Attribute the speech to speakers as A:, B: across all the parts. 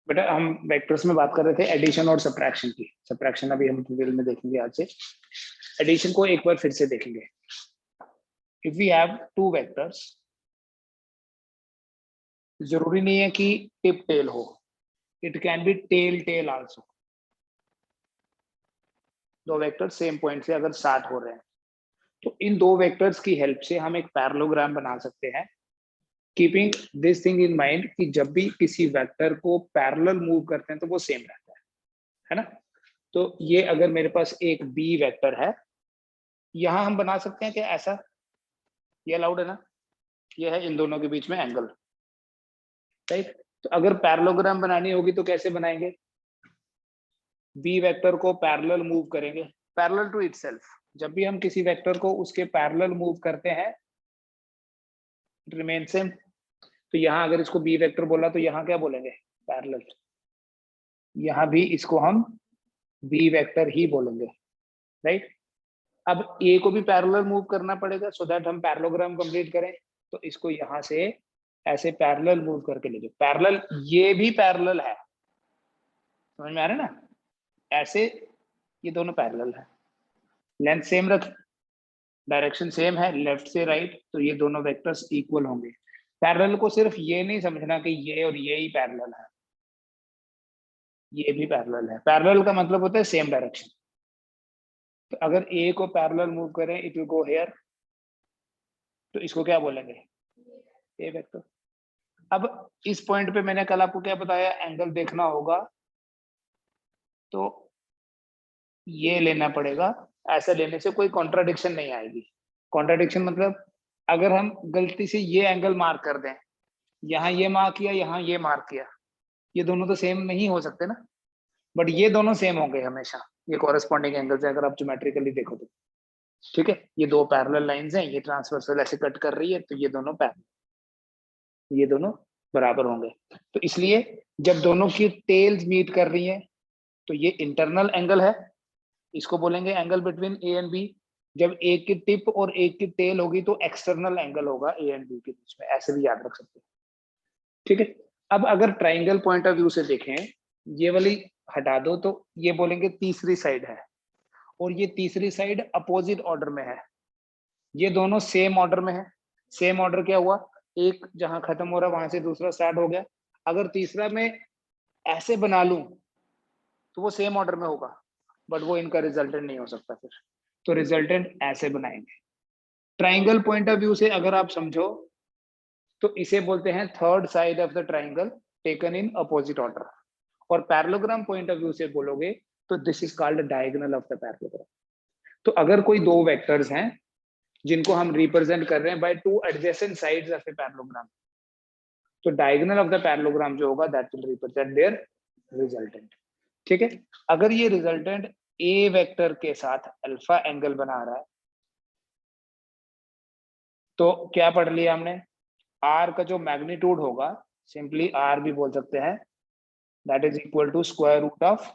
A: बेटा हम वेक्टर्स में बात कर रहे थे एडिशन और सब्ट्रैक्शन की। सब्ट्रैक्शन अभी हम ट्यूटोरियल में देखेंगे आज से। एडिशन को एक बार फिर से देखेंगे। If we have two vectors, जरूरी नहीं है कि टिप टेल हो, it can be tail tail also. दो वेक्टर सेम पॉइंट से अगर स्टार्ट हो रहे हैं तो इन दो वेक्टर्स की हेल्प से हम एक पैरेललोग्राम बना सकते हैं, keeping this thing in mind कि जब भी किसी वेक्टर को पैरेलल मूव करते हैं तो वो सेम रहता है ना। तो ये अगर मेरे पास एक बी वेक्टर है, यहां हम बना सकते हैं कि ऐसा, ये अलाउड है ना, ये है इन दोनों के बीच में एंगल, राइट। तो अगर पैरेललोग्राम बनानी होगी तो कैसे बनाएंगे? बी वेक्टर को पैरेलल मूव करेंगे, पैरेलल टू इटसेल्फ। जब भी हम किसी वेक्टर को उसके पैरेलल मूव करते हैं, इट रिमेन सेम। तो यहाँ अगर इसको बी वेक्टर बोला तो यहाँ क्या बोलेंगे? पैरेलल। यहाँ भी इसको हम बी वेक्टर ही बोलेंगे, राइट। अब ए को भी पैरेलल मूव करना पड़ेगा सो दैट हम पैरेललोग्राम कंप्लीट करें। तो इसको यहाँ से ऐसे पैरेलल मूव करके ले जाओ। पैरेलल, ये भी पैरेलल है, समझ में आ रहा है ना? ऐसे ये दोनों पैरेलल है, लेंथ सेम रख, डायरेक्शन सेम है लेफ्ट से राइट, तो ये दोनों वेक्टर्स इक्वल होंगे। पैरेलल को सिर्फ ये नहीं समझना कि ये और ये ही पैरेलल है, ये भी पैरेलल है। पैरेलल का मतलब होता है सेम डायरेक्शन। तो अगर ए को पैरेलल मूव करें, इट विल गो हियर, तो इसको क्या बोलेंगे? ए वेक्टर। अब इस पॉइंट पे मैंने कल आपको क्या बताया, एंगल देखना होगा तो ये लेना पड़ेगा। ऐसा लेने से कोई कॉन्ट्राडिक्शन नहीं आएगी। कॉन्ट्राडिक्शन मतलब अगर हम गलती से ये एंगल मार्क कर दें, यहाँ ये मार्क किया, यहाँ ये मार्क किया, ये दोनों तो सेम नहीं हो सकते ना, बट ये दोनों सेम होंगे हमेशा। ये कॉरेस्पॉन्डिंग एंगल्स है अगर आप ज्योमेट्रिकली देखो तो, ठीक है। ये दो पैरेलल लाइंस हैं, ये ट्रांसवर्सल ऐसे कट कर रही है, तो ये दोनों पैरेलल, ये दोनों बराबर होंगे। तो इसलिए जब दोनों की टेल्स मीट कर रही हैं तो ये इंटरनल एंगल है, इसको बोलेंगे angle between A and B. जब एक की टिप और एक की टेल होगी तो एक्सटर्नल एंगल होगा ए एंड बी के बीच में, ऐसे भी याद रख सकते हैं, ठीक है। अब अगर ट्राइंगल पॉइंट ऑफ व्यू से देखें, ये वाली हटा दो तो ये बोलेंगे तीसरी साइड है, और ये तीसरी साइड अपोजिट ऑर्डर में है। ये दोनों सेम ऑर्डर में है। सेम ऑर्डर क्या हुआ? एक जहां खत्म हो रहा है वहां से दूसरा स्टार्ट हो गया। अगर तीसरा में ऐसे बना लूं तो वो सेम ऑर्डर में होगा, बट वो इनका रिजल्टेंट नहीं हो सकता फिर। तो रिजल्टेंट ऐसे बनाएंगे। ट्राइंगल पॉइंट ऑफ व्यू से अगर आप समझो तो इसे बोलते हैं third side of the triangle taken in opposite order. और पैरेललोग्राम पॉइंट ऑफ व्यू से बोलोगे तो this is called diagonal of the parallelogram. तो अगर कोई दो वेक्टर्स हैं जिनको हम रिप्रेजेंट कर रहे हैं by two adjacent sides of a parallelogram, तो डायगोनल ऑफ द पैरेललोग्राम जो होगा that will represent their resultant, ठीक है। अगर ये रिजल्टेंट ए वेक्टर के साथ अल्फा एंगल बना रहा है तो क्या पढ़ लिया हमने? आर का जो मैग्नीट्यूड होगा, सिंपली आर भी बोल सकते हैं, that is equal to square root of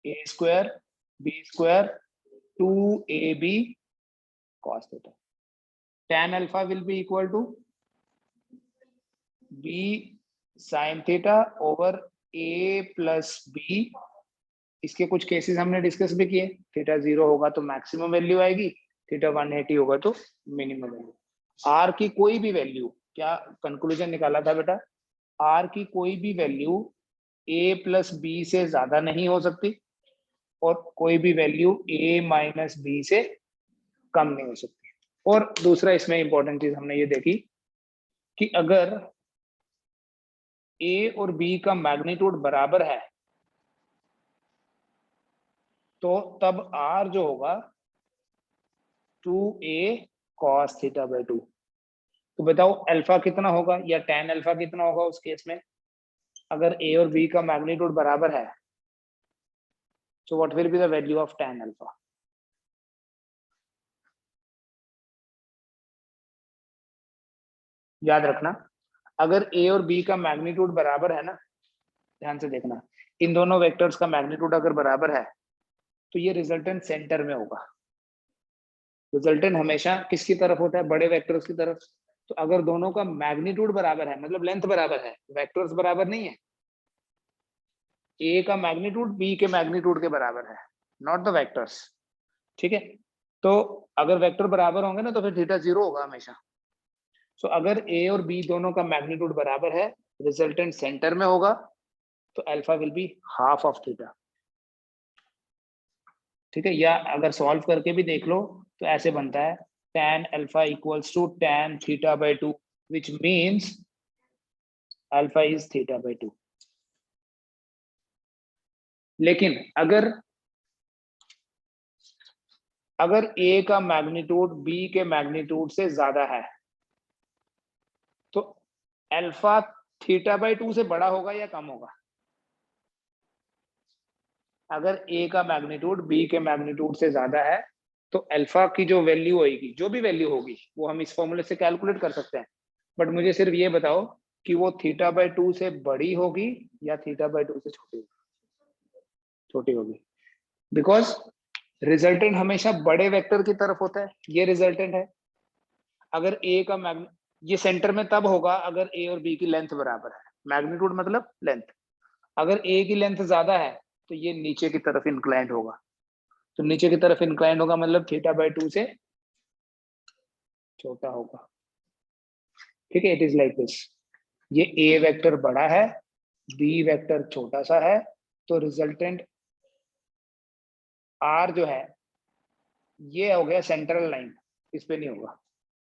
A: A square B square 2ab cos theta. Tan alpha will be equal to b sin theta over a plus b। इसके कुछ cases हमने discuss भी किए। Theta 0 होगा तो मैक्सिमम वैल्यू आएगी, theta 180 होगा तो मिनिमम वैल्यू। आर की कोई भी वैल्यू, क्या कंक्लूजन निकाला था बेटा? आर की कोई भी वैल्यू a प्लस बी से ज्यादा नहीं हो सकती और कोई भी वैल्यू a माइनस बी से कम नहीं हो सकती। और दूसरा इसमें इंपॉर्टेंट चीज हमने ये देखी कि अगर a और b का मैग्नीट्यूड बराबर है तो तब r जो होगा 2a cos थीटा बाय 2। तो बताओ अल्फा कितना होगा या tan अल्फा कितना होगा उस केस में? अगर a और b का मैग्नीट्यूड बराबर है so what will be the value of tan alpha? याद रखना, अगर a और b का मैग्नीट्यूड बराबर है ना, ध्यान से देखना, इन दोनों वेक्टर्स का मैग्नीट्यूड अगर बराबर है तो ये रिजल्टेंट सेंटर में होगा। रिजल्टेंट हमेशा किसकी तरफ होता है? बड़े वेक्टर्स की तरफ। तो अगर दोनों का मैग्नीट्यूड बराबर है, मतलब लेंथ बराबर है, वेक्टर्स बराबर नहीं है, ए का मैग्नीट्यूड बी के मैग्नीट्यूड के बराबर है, नॉट द वेक्टर्स। ठीक है, तो अगर वेक्टर बराबर होंगे ना तो फिर थीटा 0 होगा हमेशा। सो अगर ए और बी दोनों का मैग्नीट्यूड बराबर है, रिजल्टेंट सेंटर में होगा, तो alpha will be half of theta. ठीक है, या अगर सॉल्व करके भी देख लो तो ऐसे बनता है tan alpha equals to tan theta by 2, which means alpha is theta by 2। लेकिन अगर ए का मैग्नीट्यूड बी के मैग्नीट्यूड से ज्यादा है तो अल्फा थीटा बाय 2 से बड़ा होगा या कम होगा? अगर ए का मैग्नीट्यूड बी के मैग्नीट्यूड से ज्यादा है तो अल्फा की जो वैल्यू होगी, जो भी वैल्यू होगी, वो हम इस फॉर्मूले से कैलकुलेट कर सकते हैं। बट मुझे सिर्फ ये बताओ कि वो थीटा बाय 2 से बड़ी होगी या थीटा बाय 2 से छोटी होगी? छोटी होगी, बिकॉज रिजल्टेंट हमेशा बड़े वेक्टर की तरफ होता है। ये रिजल्टेंट है। अगर ए का ये सेंटर में तब होगा अगर ए और बी की लेंथ बराबर है। मैग्नीट्यूड मतलब लेंथ। अगर ए की लेंथ ज्यादा है तो ये नीचे की तरफ इंक्लाइंड होगा। तो नीचे की तरफ इंक्लाइंड होगा मतलब थीटा बाय 2 से छोटा होगा। ठीक है, इट इज लाइक दिस। ये ए वेक्टर बड़ा है, बी वेक्टर छोटा सा है, तो रिजल्टेंट आर जो है ये हो गया सेंट्रल लाइन, इस पे नहीं होगा,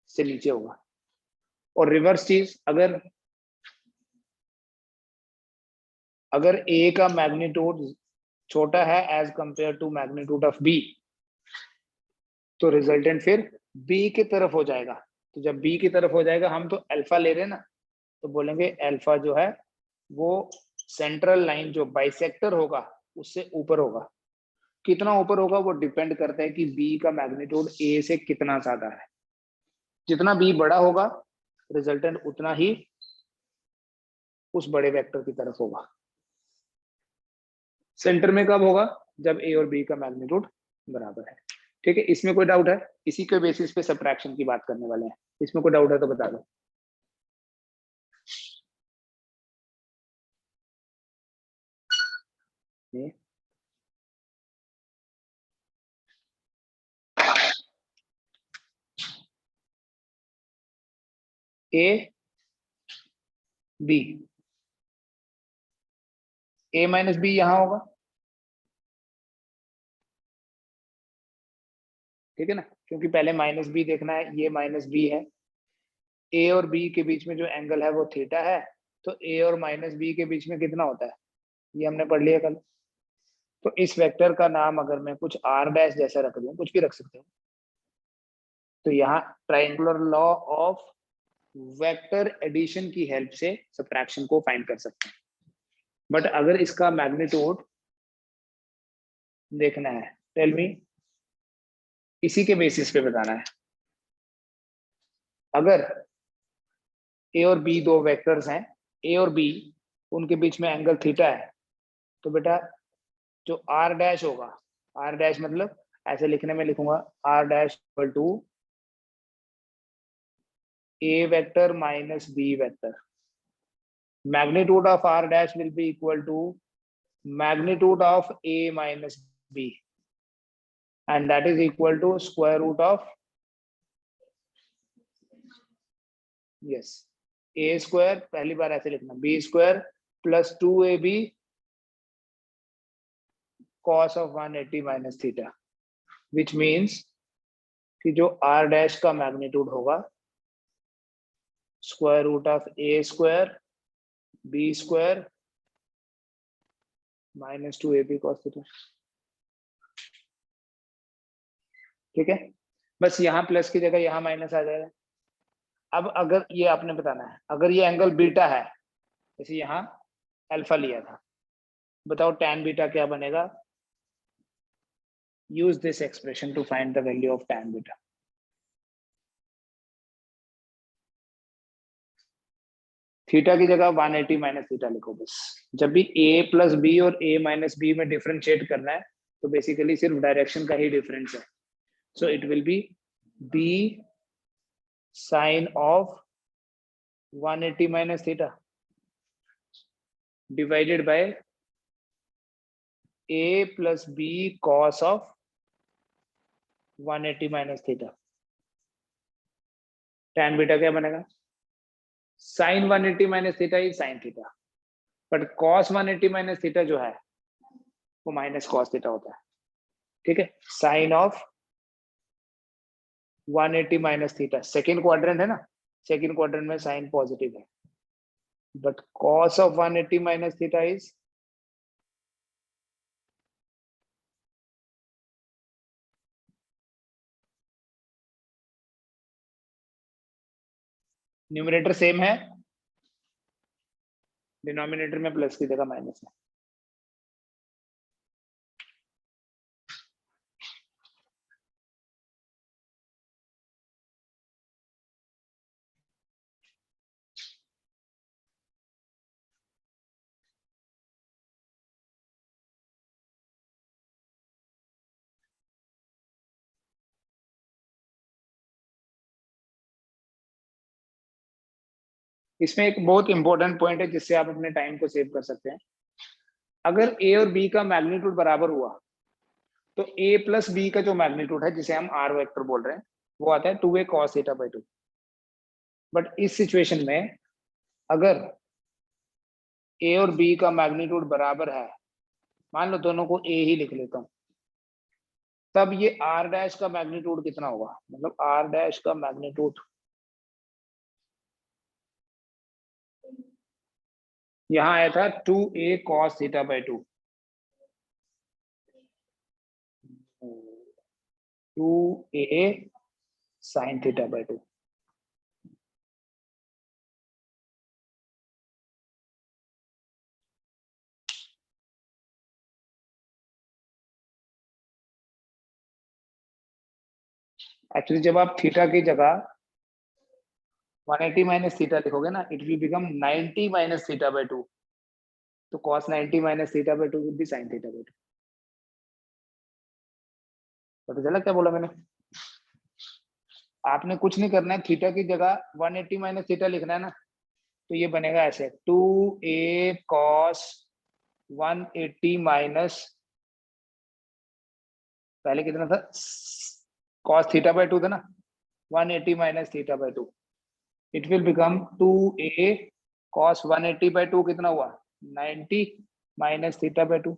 A: इससे नीचे होगा। और रिवर्स चीज, अगर ए का मैग्नीट्यूड छोटा है as compare to magnitude of B, तो रिजल्टेंट फिर बी की तरफ हो जाएगा। तो जब बी की तरफ हो जाएगा, हम तो अल्फा ले रहे हैं ना, तो बोलेंगे अल्फा जो है वो सेंट्रल लाइन जो बाइसेक्टर होगा उससे ऊपर होगा। कितना ऊपर होगा वो डिपेंड करता है कि बी का मैग्नीट्यूड ए से कितना ज्यादा है। जितना बी बड़ा होगा, रिजल्टेंट उतना ही उस बड़े वेक्टर की तरफ होगा। सेंटर में कब होगा? जब ए और बी का मैग्नीट्यूड बराबर है। ठीक है, इसमें कोई डाउट है? इसी के बेसिस पे सब्ट्रैक्शन की बात करने वाले हैं। इसमें कोई डाउट है तो बता दो। A B, A minus B यहां होगा। ठीक है ना, क्योंकि पहले माइनस बी देखना है, ये माइनस बी है। ए और बी के बीच में जो एंगल है वो थीटा है, तो ए और माइनस बी के बीच में कितना होता है, ये हमने पढ़ लिया कल। तो इस वेक्टर का नाम अगर मैं कुछ आर डैश जैसा रख दूं, कुछ भी रख सकते हो, तो यहाँ triangular law of vector addition की हेल्प से सब्ट्रैक्शन को फाइंड कर सकते हैं। बट अगर इसका मैग्नीट्यूड देखना है, टेल मी, इसी के बेसिस पे बताना है। अगर ए और बी दो वेक्टर्स हैं, ए और बी, उनके बीच में एंगल थीटा है, तो बेटा जो आर डैश होगा, आर डैश मतलब ऐसे लिखने में लिखूंगा R dash equal to A vector minus B vector. Magnitude of R dash will be equal to magnitude of a minus b, and that is equal to square root of, yes, a square, पहली बार ऐसे लिखना, b square plus 2ab cos of 180 minus theta, which means कि जो r dash का magnitude होगा square root of a square b square minus 2ab cos theta। ठीक है, बस यहाँ प्लस की जगह यहाँ माइनस आ जाएगा। अब अगर ये आपने बताना है, अगर ये एंगल बीटा है, जैसे यहाँ अल्फा लिया था, बताओ tan बीटा क्या बनेगा? Use this expression to find the value of tan beta. Theta की जगह 180 माइनस थीटा लिखो बस। जब भी a प्लस बी और a माइनस बी में डिफरेंशिएट करना है तो बेसिकली सिर्फ डायरेक्शन का ही डिफरेंस है। So it will be b sine of 180 minus theta divided by A plus B cos of 180 minus theta. tan beta क्या बनेगा? Sine 180 minus theta is sine theta, but cos 180 minus theta जो है वो minus cos theta होता है। ठीक है, sine of 180 minus theta second quadrant है ना, सेकेंड क्वाड्रेंट में साइन पॉजिटिव है, but cos of 180 minus theta is numerator same है, डिनोमिनेटर में प्लस की जगह माइनस है। इसमें एक बहुत इंपॉर्टेंट पॉइंट है जिससे आप अपने टाइम को सेव कर सकते हैं। अगर ए और बी का मैग्नीट्यूड बराबर हुआ तो ए प्लस बी का जो मैग्नीट्यूड है जिसे हम आर वेक्टर बोल रहे हैं वो आता है 2a cos theta by 2। But इस सिचुएशन में अगर ए और बी का मैग्नीट्यूड बराबर है, मान लो दोनों को ए ही लिख लेता हूं, तब ये आर डैश का मैग्नीट्यूड कितना होगा? मतलब आर डैश का मैग्नीट्यूड यहां आया था 2a cos theta by 2, 2a sin theta by 2। Actually जब आप थीटा की जगह 180 माइनस थीटा लिखोगे ना, it will become 90 minus theta by 2, तो cos 90 minus theta by 2 will be sin theta by 2। पता चला क्या बोला मैंने? आपने कुछ नहीं करना है, थीटा की जगह 180 माइनस थीटा लिखना है ना, तो ये बनेगा ऐसे 2a cos 180 माइनस, पहले कितना था, cos थीटा बाई 2 था ना, 180 minus theta by 2, it will become 2a cos 180 by 2 कितना हुआ? 90 माइनस थीटा बाई 2।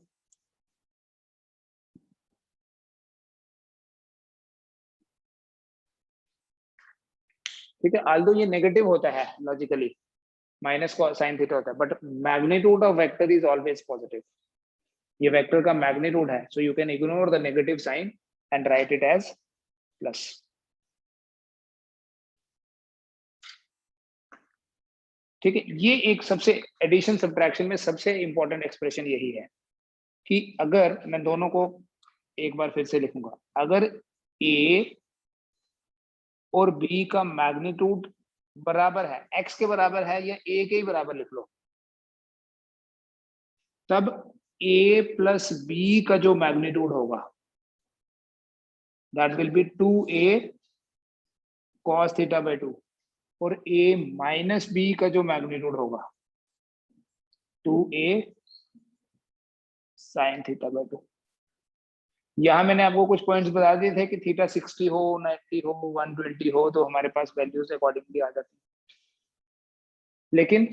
A: ठीक है, आल्दो ये नेगेटिव होता है लॉजिकली, माइनस साइन थीटा होता है, but magnitude of vector is always positive. ये वेक्टर का मैग्नीट्यूड है, so you can ignore the negative sign and write it as plus. ठीक है, ये एक सबसे एडिशन सब्ट्रैक्शन में सबसे इंपॉर्टेंट एक्सप्रेशन यही है कि अगर मैं दोनों को एक बार फिर से लिखूंगा, अगर ए और बी का मैग्नीट्यूड बराबर है, एक्स के बराबर है या ए के ही बराबर लिख लो, तब ए प्लस बी का जो मैग्नीट्यूड होगा that will be 2a cos theta by 2, और a माइनस बी का जो मैग्नीट्यूड होगा 2a sin थीटा बाई 2। यहाँ मैंने आपको कुछ पॉइंट्स बता दिए थे कि थीटा 60 हो, 90 हो, 120 हो, तो हमारे पास वैल्यूज अकॉर्डिंगली आ जाती है। लेकिन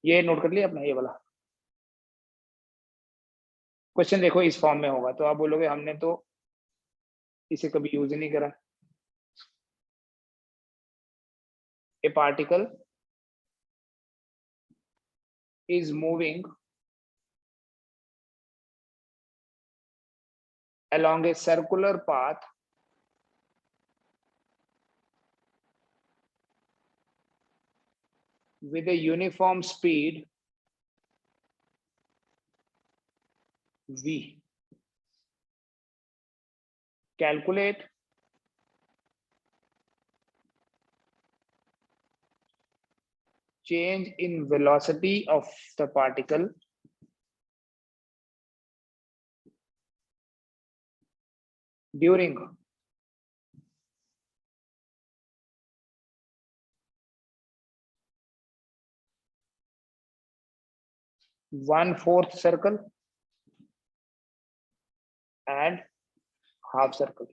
A: ये नोट कर लिया अपना, ये वाला क्वेश्चन देखो इस फॉर्म में होगा तो आप बोलोगे हमने तो इसे कभी यूज ही नहीं करा। ए particle is moving along a circular path with a uniform speed v. Calculate change in velocity of the particle during 1/4 circle and half circle.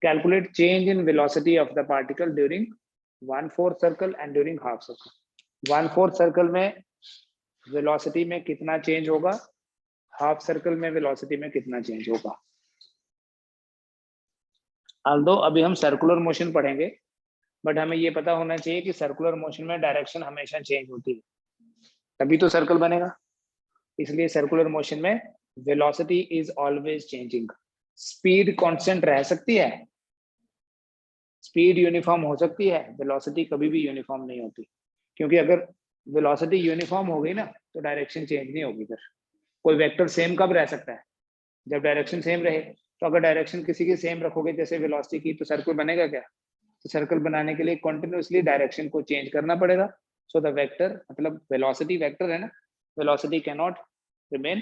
A: Calculate change in velocity of the particle during 1/4 circle and during half circle. 1/4 circle में velocity में कितना change होगा, half circle में velocity में कितना change होगा. although अभी हम circular motion पढ़ेंगे, but हमें ये पता होना चाहिए कि circular motion में direction हमेशा change होती है, तभी तो circle बनेगा. इसलिए circular motion में velocity is always changing. Speed constant रह सकती है, स्पीड यूनिफॉर्म हो सकती है, वेलोसिटी कभी भी यूनिफॉर्म नहीं होती, क्योंकि अगर वेलोसिटी यूनिफॉर्म हो गई ना तो डायरेक्शन चेंज नहीं होगी. फिर कोई वेक्टर सेम कब रह सकता है, जब डायरेक्शन सेम रहे. तो अगर डायरेक्शन किसी की सेम रखोगे जैसे वेलोसिटी की, तो सर्कल बनेगा क्या? तो सर्कल बनाने के लिए कंटिन्यूअसली डायरेक्शन को चेंज करना पड़ेगा. सो द वेक्टर, मतलब वेलोसिटी वेक्टर है ना, velocity can not remain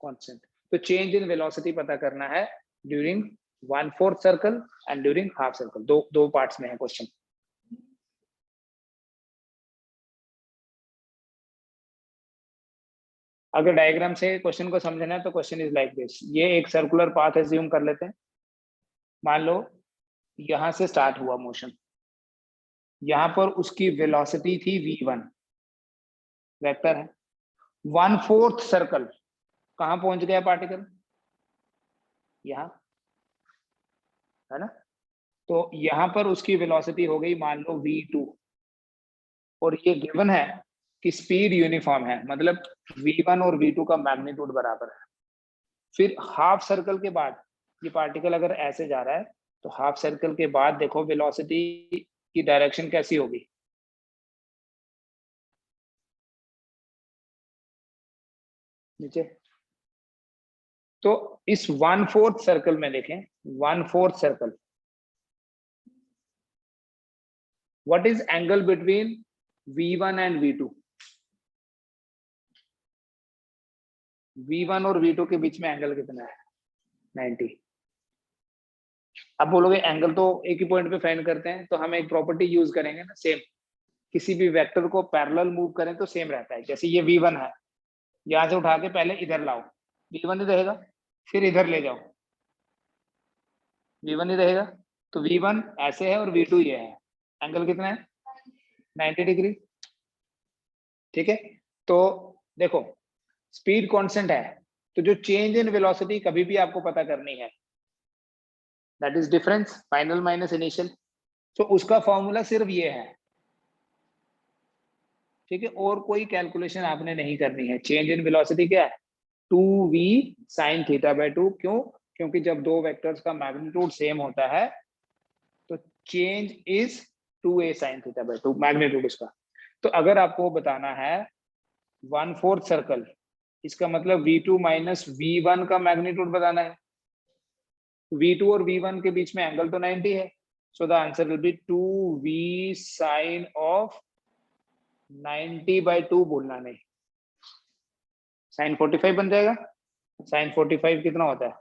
A: constant. तो चेंज इन वेलोसिटी पता करना है during 1/4 circle and during half circle. दो पार्ट्स में है क्वेश्चन. अगर डायग्राम से क्वेश्चन को समझना है तो क्वेश्चन इज लाइक दिस. ये एक सर्कुलर पाथ एज्यूम कर लेते हैं. मान लो यहां से स्टार्ट हुआ मोशन, यहां पर उसकी वेलोसिटी थी v1, वेक्टर है. 1/4 सर्कल कहां पहुंच गया पार्टिकल? यहां है ना. तो यहां पर उसकी वेलोसिटी हो गई मान लो v2, और ये गिवन है कि स्पीड यूनिफॉर्म है, मतलब v1 और v2 का मैग्नीट्यूड बराबर है. फिर हाफ सर्कल के बाद ये पार्टिकल अगर ऐसे जा रहा है तो हाफ सर्कल के बाद देखो वेलोसिटी की डायरेक्शन कैसी होगी. नीचे. तो इस 1/4 सर्कल में देखें, 1/4 circle, what is angle between v1 and v2? v1 और v2 के बीच में एंगल कितना है? 90. अब बोलोगे एंगल तो एक ही पॉइंट पे फाइंड करते हैं, तो हम एक प्रॉपर्टी यूज करेंगे ना, सेम. किसी भी वेक्टर को पैरेलल मूव करें तो सेम रहता है. जैसे ये v1 है, यहां से उठा के पहले इधर लाओ, v1 ही रहेगा. फिर इधर ले जाओ, v1 ही रहेगा. तो v1 ऐसे है और v2 ये है. एंगल कितना है? 90 डिग्री. ठीक है. तो देखो स्पीड कांस्टेंट है, तो जो चेंज इन वेलोसिटी कभी भी आपको पता करनी है, that is difference final minus initial. तो उसका फॉर्मूला सिर्फ ये है. ठीक है. और कोई कैलकुलेशन आपने नहीं करनी है. चेंज इन वेलोसिटी क्या है? 2v sin θ/2. क्यों? क्योंकि जब दो वेक्टर्स का मैग्नीट्यूड सेम होता है तो change is 2a sin θ/2, magnitude उसका. तो अगर आपको बताना है 1/4 सर्कल, इसका मतलब v2 माइनस v1 का मैग्नीट्यूड बताना है. v2 और v1 के बीच में एंगल तो 90 है. So the answer will be 2v sine of 90/2. बोलना नहीं, साइन 45 बन जाएगा. साइन 45 कितना होता है?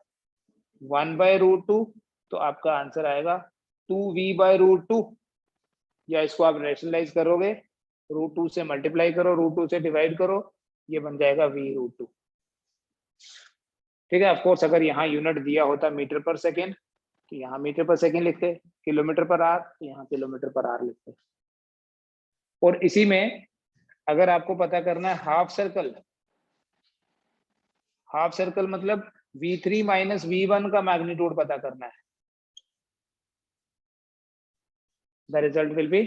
A: 1/√2. तो आपका आंसर आएगा 2v/√2. या इसको आप रेशनलाइज करोगे, √2 से मल्टीप्लाई करो, √2 से डिवाइड करो, ये बन जाएगा v√2. ठीक है. ऑफ कोर्स अगर यहाँ यूनिट दिया होता मीटर पर सेकेंड तो यहाँ मीटर पर सेकेंड लिखते, किलोमीटर पर आर तो यहाँ किलोमीटर पर आर लिखते. और इसी में अगर आपको पता करना है हाफ सर्कल, हाफ सर्कल मतलब v3 माइनस v1 का मैग्नीट्यूड पता करना है. The result will be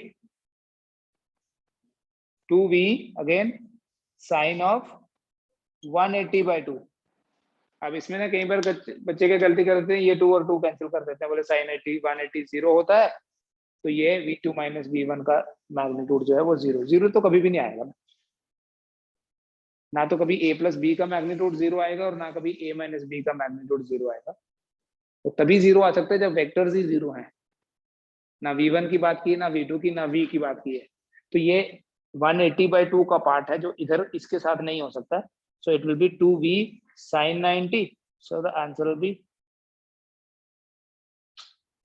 A: 2v again sine of 180/2. अब इसमें ना कई बार बच्चे क्या गलती करते हैं, ये 2 और 2 कैंसिल कर देते हैं, बोले साइन 80 180 0 होता है, तो ये v2 माइनस v1 का मैग्नीट्यूड जो है वो 0 तो कभी भी नहीं आएगा ना. तो कभी a प्लस b का मैग्नीट्यूड 0 आएगा और ना कभी a माइनस b का मैग्नीट्यूड 0 आएगा. तो तभी 0 आ सकता है जब वेक्टर्स ही 0 हैं. ना v1 की बात की है, ना v2 की, ना v की बात की है. तो ये 180/2 का पार्ट है जो इधर इसके साथ नहीं हो सकता. सो it will be 2v sin 90. So the answer will B.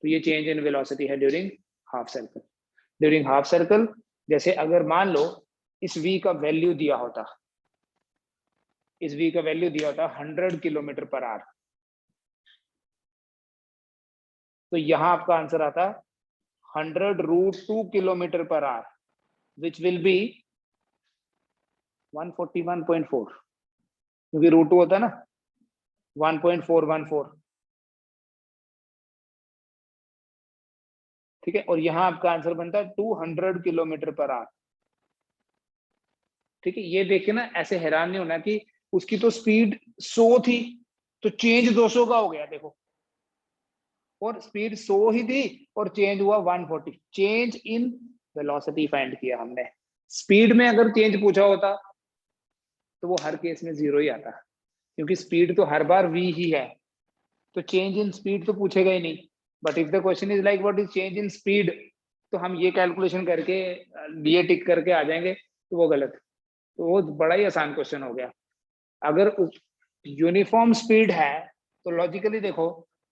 A: तो ये चेंज इन वेलोसिटी है during half circle. During half circle जैसे अगर मान लो इस v का वैल्यू दिया होता, इस v का वैल्यू दिया होता 100 किलोमीटर पर आवर, तो यहाँ आपका आंसर आता 100√2 kilometre per hour, which will be 141.4, क्योंकि √2 होता है ना 1.414, ठीक है। और यहाँ आपका आंसर बनता है 200 किलोमीटर पर आवर, ठीक है। ये देख के ना ऐसे हैरान नहीं होना कि उसकी तो स्पीड 100 थी तो चेंज 200 का हो गया, देखो, और स्पीड 100 ही थी और चेंज हुआ 140, चेंज इन वेलोसिटी फाइंड किया हमने। स्पीड में अगर चेंज पूछा होता तो वो हर केस में 0 ही आता, क्योंकि स्पीड तो हर बार v ही है, तो चेंज इन स्पीड तो पूछेगा ही नहीं। But if the question is like what is change in speed, तो हम ये कैलकुलेशन करके ये टिक करके आ जाएंगे, तो वो गलत। तो वो बड़ा ही आसान क्वेश्चन हो गया। अगर यूनिफॉर्म स्पीड है तो लॉजिकली देखो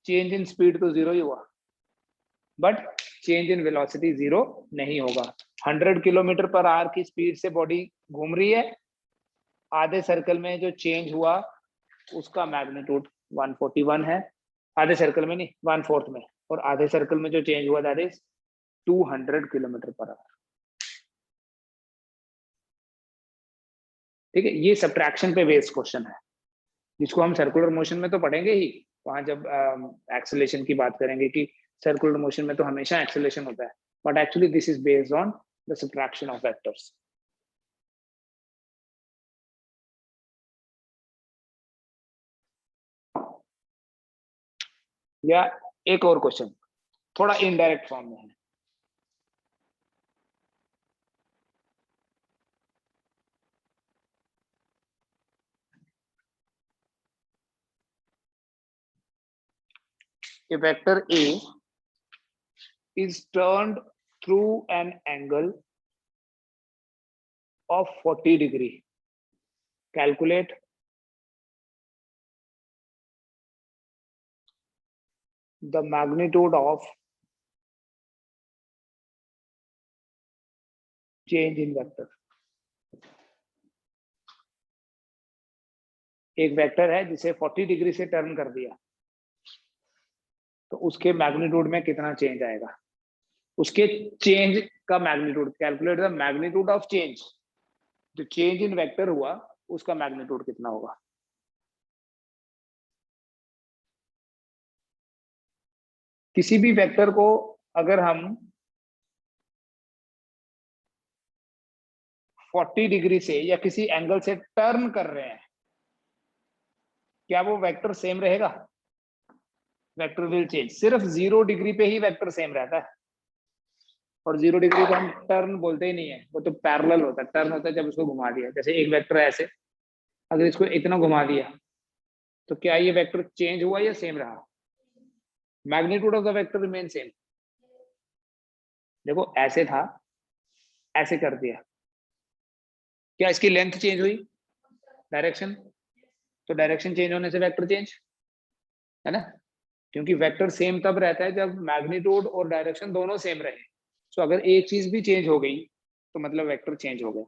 A: चेंज इन स्पीड तो 0 ही हुआ, बट चेंज इन वेलोसिटी 0 नहीं होगा। 100 किलोमीटर पर आवर की स्पीड से बॉडी घूम रही है, आधे सर्कल में जो चेंज हुआ उसका मैग्नीट्यूड 141 है, आधे सर्कल में नहीं 1/4 में, और आधे सर्कल में जो चेंज हुआ that is 200 kilometre per hour, ठीक है। ये सब्ट्रैक्शन पे बेस्ड क्वेश्चन है, जिसको हम सर्कुलर मोशन में तो पढ़ेंगे ही, वहां जब एक्सेलरेशन की बात करेंगे कि सर्कुलर मोशन में तो हमेशा एक्सेलरेशन होता है, but actually this is based on the subtraction of vectors. या एक और क्वेश्चन थोड़ा इनडायरेक्ट फॉर्म में है, a vector A is turned through an angle of 40 degree. Calculate the magnitude of change in vector. एक vector है जिसे 40 degree से टर्न कर दिया, तो उसके मैग्नीट्यूड में कितना चेंज आएगा, उसके चेंज का magnitude, calculate the magnitude of change, जो चेंज इन वेक्टर हुआ उसका मैग्नीट्यूड कितना होगा। किसी भी वेक्टर को अगर हम 40 डिग्री से या किसी एंगल से टर्न कर रहे हैं, क्या वो वेक्टर सेम रहेगा? Vector will change. सिर्फ 0 डिग्री पे ही वेक्टर सेम रहता है, और 0 डिग्री को हम टर्न बोलते ही नहीं है, वो तो पैरेलल होता है। टर्न होता है जब उसको घुमा दिया, जैसे एक वेक्टर है ऐसे, अगर इसको इतना घुमा दिया तो क्या ये वेक्टर चेंज हुआ या सेम रहा? Magnitude of the vector remain same. देखो ऐसे था, ऐसे कर दिया, क्या इसकी लेंथ चेंज हुई? डायरेक्शन, तो डायरेक्शन चेंज होने से वेक्टर चेंज है ना, क्योंकि वेक्टर सेम तब रहता है जब मैग्नीट्यूड और डायरेक्शन दोनों सेम रहे। सो अगर एक चीज भी चेंज हो गई तो मतलब वेक्टर चेंज हो गया।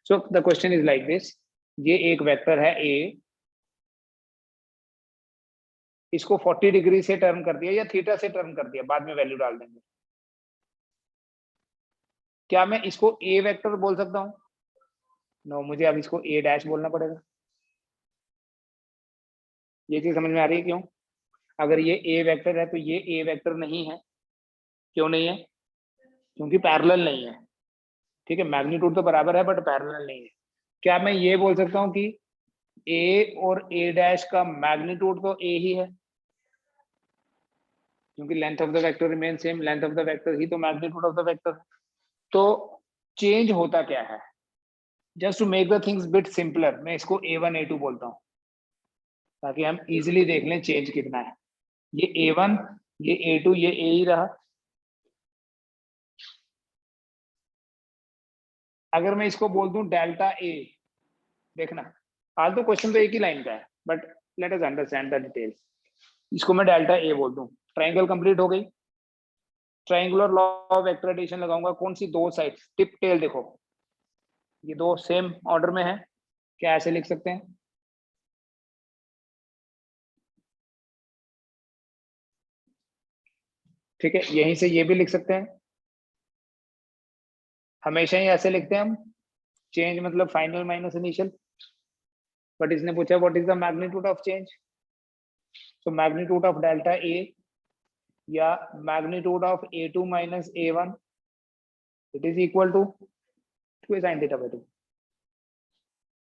A: So the question is like this, ये एक वेक्टर है ए, इसको 40 डिग्री से टर्न कर दिया या थीटा से टर्न कर दिया, बाद में वैल्यू डाल देंगे। क्या मैं इसको ए वेक्टर बोल सकता हूं? नो, मुझे अब इसको ए डैश बोलना पड़ेगा। ये चीज समझ में आ रही है क्यों? अगर ये ए वेक्टर है तो ये ए वेक्टर नहीं है। क्यों नहीं है? क्योंकि पैरेलल नहीं है, ठीक है। मैग्नीट्यूड तो बराबर है बट पैरेलल नहीं है। क्या मैं ये बोल सकता हूँ कि ए और ए डैश का मैग्नीट्यूड तो ए ही है, क्योंकि length of the vector remain same, length of the vector ही तो मैग्नीट्यूड ऑफ द वेक्टर। तो चेंज होता क्या है? Just to make the things bit simpler, मैं इसको A1 A2 बोलता हूँ, ताकि हम इजीली देख लें चेंज कितना है। ये A1, ये A2, ये A ही रहा। अगर मैं इसको बोल दूं डेल्टा ए, देखना आज तो क्वेश्चन तो एक ही लाइन का है, but let us understand the details. इसको मैं डेल्टा ए बोल दूं, ट्राइंगल कंप्लीट हो गई। Triangular law of vector addition लगाऊंगा, कौन सी दो साइड, टिप टेल देखो, ये दो सेम ऑर्डर में है, क्या ऐसे लिख सकते हैं? ठीक है, यहीं से ये भी लिख सकते हैं, हमेशा ही ऐसे लिखते हैं हम, चेंज मतलब फाइनल माइनस इनिशियल। बट इसने पूछा what is the magnitude of change, so magnitude of delta A या magnitude of A2 minus A1 it is equal to 2 sin theta by 2।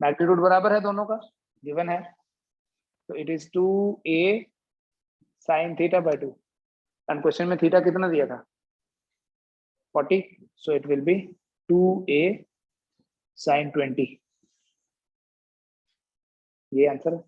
A: Magnitude बराबर है दोनों का, गिवन है, तो it is 2A sin theta by 2। And question में theta कितना दिया था 40, so it will be 2A sin 20। ये आंसर है।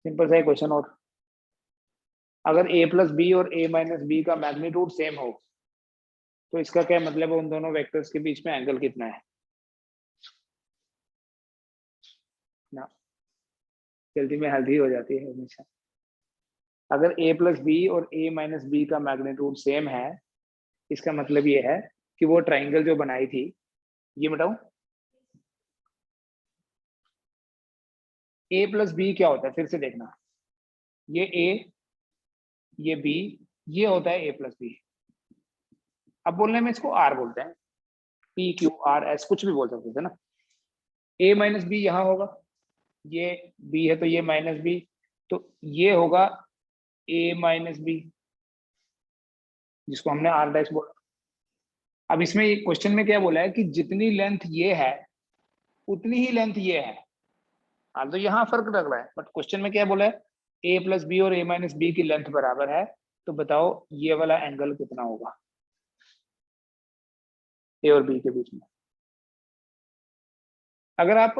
A: सिंपल सा क्वेश्चन, और अगर a प्लस बी और a माइनस बी का मैग्नीट्यूड सेम हो तो इसका क्या मतलब है, उन दोनों वेक्टर्स के बीच में एंगल कितना है ना। जल्दी में हल्दी हो जाती है हमेशा। अगर a प्लस बी और a माइनस बी का मैग्नीट्यूड सेम है, इसका मतलब ये है कि वो ट्राइंगल जो बनाई थी, ये बताऊं a प्लस बी क्या होता है, फिर से देखना, ये a ये b, ये होता है a प्लस बी। अब बोलने में इसको r बोलते हैं, p q r s कुछ भी बोल सकते थे ना। a माइनस बी यहाँ होगा, ये b है तो ये माइनस बी, तो ये होगा a माइनस बी, जिसको हमने r डैश बोला। अब इसमें क्वेश्चन में क्या बोला है कि जितनी लेंथ ये है उतनी ही लेंथ ये है। हाँ तो यहाँ फर्क लग रहा है, बट क्वेश्चन में क्या बोला है, a प्लस बी और a माइनस बी की लेंथ बराबर है, तो बताओ ये वाला एंगल कितना होगा a और b के बीच में। अगर आप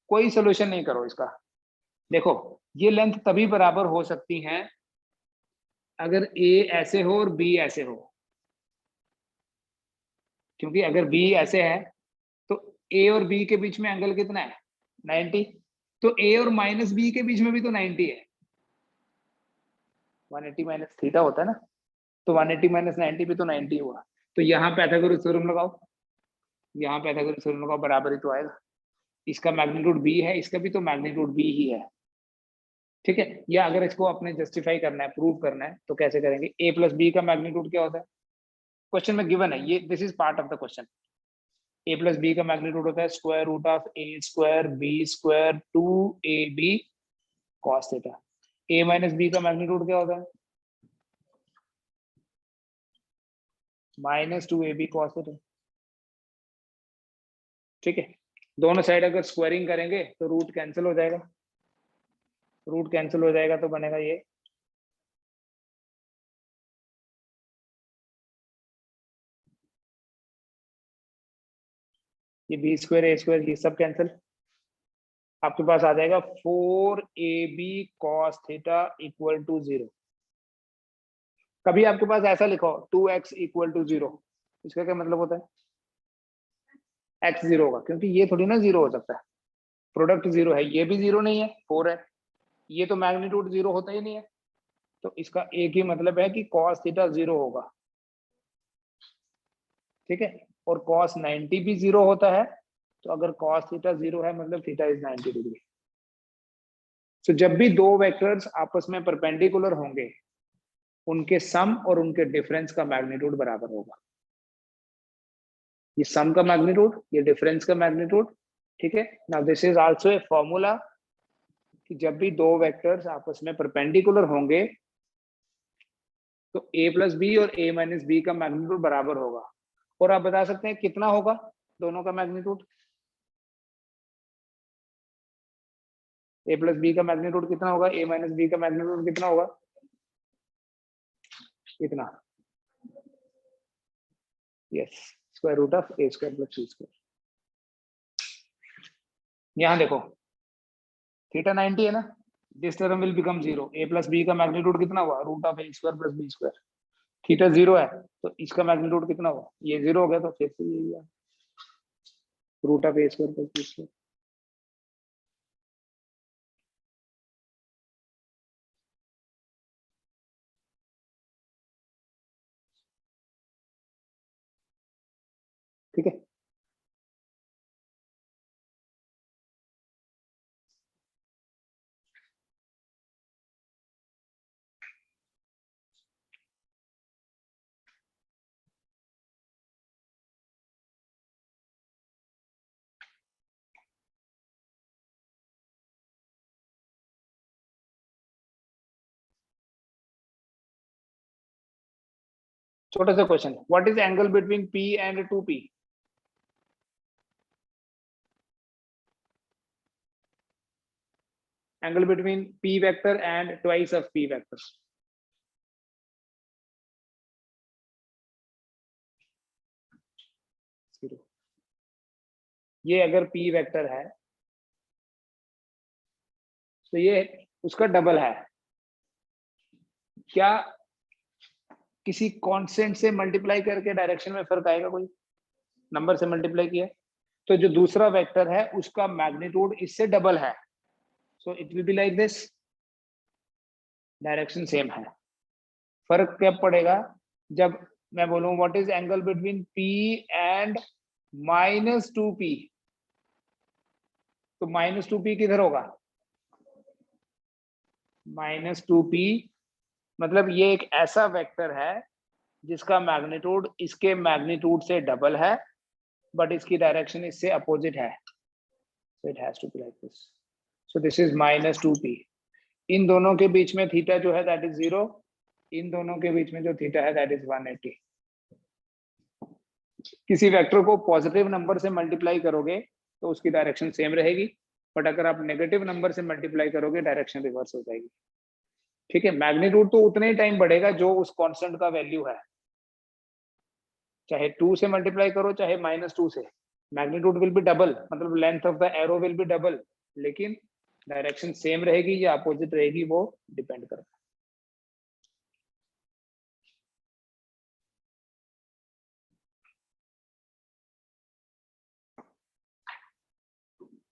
A: कोई सोल्यूशन नहीं करो इसका, देखो ये लेंथ तभी बराबर हो सकती हैं अगर a ऐसे हो और b ऐसे हो, क्योंकि अगर b ऐसे है तो a और b के बीच में एंगल कितना है 90, तो a और माइनस b के बीच में भी तो 90 है, 180 माइनस थीटा होता है ना, तो 180 माइनस 90 भी तो 90 हुआ। तो यहाँ पाइथागोरस थ्योरम लगाओ, यहाँ पाइथागोरस थ्योरम लगाओ, बराबर ही तो आएगा। इसका मैग्नीट्यूड b है, इसका भी तो मैग्नीट्यूड b ही है, ठीक है। या अगर इसको अपने जस्टिफाई करना है, प्रूव करना है, तो कैसे करेंगे, a प्लस बी का मैग्नीट्यूड क्या होता है, क्वेश्चन में गिवन है ये, this is part of the question. a plus B का मैग्नीट्यूड होता है square root of a square b square 2ab cos theta. a minus B का मैग्नीट्यूड क्या होता है माइनस 2ab cos थीटा, ठीक है। दोनों साइड अगर स्क्वायरिंग करेंगे तो रूट कैंसिल हो जाएगा, रूट कैंसिल हो जाएगा तो बनेगा ये बी स्क्वायर ए स्क्वायर ये सब कैंसिल, आपके पास आ जाएगा 4ab cos theta equal to 0। कभी आपके पास ऐसा लिखो 2x इक्वल टू 0, इसका क्या मतलब होता है x 0 होगा, क्योंकि ये थोड़ी ना 0 हो सकता है, प्रोडक्ट 0 है, ये भी 0 नहीं है 4 है, ये तो मैग्नीट्यूड 0 होता ही नहीं है, तो इसका एक ही मतलब है कि cos थीटा 0 होगा, ठीक है। और cos 90 भी 0 होता है, तो अगर cos थीटा 0 है मतलब थीटा इज 90 डिग्री। तो जब भी दो वेक्टर्स आपस में परपेंडिकुलर होंगे, उनके सम और उनके डिफरेंस का मैग्नीट्यूड बराबर होगा। ये सम का मैग्नीट्यूड, ये डिफरेंस का मैग्नीट्यूड, ठीक है। Now this is also a formula कि जब भी दो वेक्टर्स आपस में परपेंडिकुलर होंगे तो a प्लस बी और a माइनस बी का मैग्नीट्यूड बराबर होगा। और आप बता सकते हैं कितना होगा दोनों का मैग्नीट्यूड, a प्लस बी का मैग्नीट्यूड कितना होगा, a माइनस बी का मैग्नीट्यूड कितना होगा, इतना। Yes, square root of A square plus B square. यहाँ देखो थीटा 90 है ना, this term will become 0। A plus B का मैग्नीट्यूड कितना हुआ, root of A square plus B square. Theta 0 है तो इसका मैग्नीट्यूड कितना हुआ, ये 0 हो गया, तो फिर से यही है root of A square plus B square. ठीक है, छोटा सा question, what is angle between P and 2P? Angle between P vector and twice of P vector. ये अगर P वेक्टर है तो ये उसका डबल है। क्या किसी कांस्टेंट से मल्टीप्लाई करके डायरेक्शन में फर्क आएगा? कोई नंबर से मल्टीप्लाई किया तो जो दूसरा वेक्टर है उसका मैग्नीट्यूड इससे डबल है, so it will be like this, direction same है। फर्क क्या पड़ेगा जब मैं बोलूं what is angle between P and -2P, तो -2P किधर होगा, -2P मतलब ये एक ऐसा वेक्टर है जिसका मैग्नीट्यूड इसके मैग्नीट्यूड से डबल है बट इसकी डायरेक्शन इससे अपोजिट है, so it has to be like this, so this is -2P। इन दोनों के बीच में थीटा जो है दैट इज 0, इन दोनों के बीच में जो थीटा है दैट इज 180। किसी वेक्टर को पॉजिटिव नंबर से मल्टीप्लाई करोगे तो उसकी डायरेक्शन सेम रहेगी, बट अगर आप नेगेटिव नंबर से मल्टीप्लाई करोगे डायरेक्शन रिवर्स हो जाएगी। ठीक है, मैग्नीट्यूड तो उतने ही टाइम बढ़ेगा जो उस कांस्टेंट का वैल्यू है, चाहे 2 से मल्टीप्लाई करो चाहे -2 से, मैग्नीट्यूड विल बी डबल, मतलब length of the arrow will be double, लेकिन डायरेक्शन सेम रहेगी या अपोजिट रहेगी वो डिपेंड करता है।